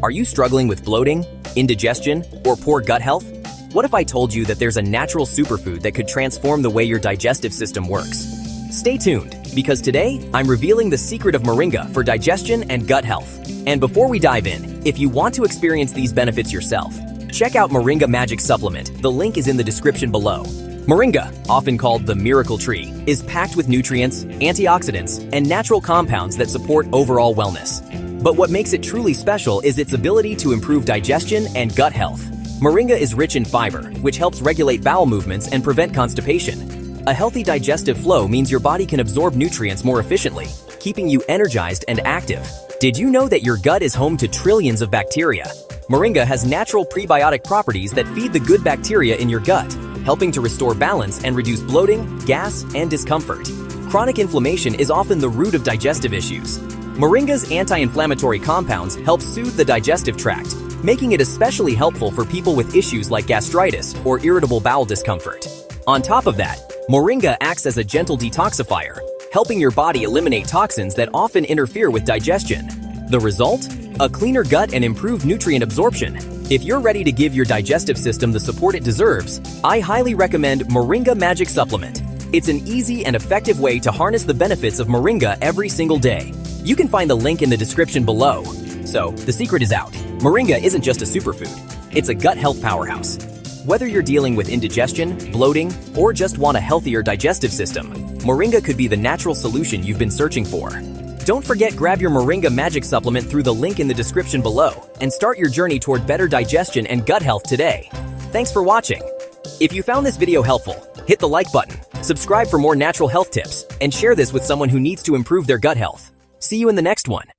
Are you struggling with bloating, indigestion, or poor gut health? What if I told you that there's a natural superfood that could transform the way your digestive system works? Stay tuned, because today I'm revealing the secret of Moringa for digestion and gut health. And before we dive in, if you want to experience these benefits yourself, check out Moringa Magic Supplement. The link is in the description below. Moringa, often called the miracle tree, is packed with nutrients, antioxidants, and natural compounds that support overall wellness. But what makes it truly special is its ability to improve digestion and gut health. Moringa is rich in fiber, which helps regulate bowel movements and prevent constipation. A healthy digestive flow means your body can absorb nutrients more efficiently, keeping you energized and active. Did you know that your gut is home to trillions of bacteria? Moringa has natural prebiotic properties that feed the good bacteria in your gut, helping to restore balance and reduce bloating, gas, and discomfort. Chronic inflammation is often the root of digestive issues. Moringa's anti-inflammatory compounds help soothe the digestive tract, making it especially helpful for people with issues like gastritis or irritable bowel discomfort. On top of that, Moringa acts as a gentle detoxifier, helping your body eliminate toxins that often interfere with digestion. The result? A cleaner gut and improved nutrient absorption. If you're ready to give your digestive system the support it deserves, I highly recommend Moringa Magic Supplement. It's an easy and effective way to harness the benefits of Moringa every single day. You can find the link in the description below. So, the secret is out. Moringa isn't just a superfood, it's a gut health powerhouse. Whether you're dealing with indigestion, bloating, or just want a healthier digestive system, Moringa could be the natural solution you've been searching for. Don't forget, grab your Moringa Magic Supplement through the link in the description below and start your journey toward better digestion and gut health today. Thanks for watching. If you found this video helpful, hit the like button, subscribe for more natural health tips, and share this with someone who needs to improve their gut health. See you in the next one.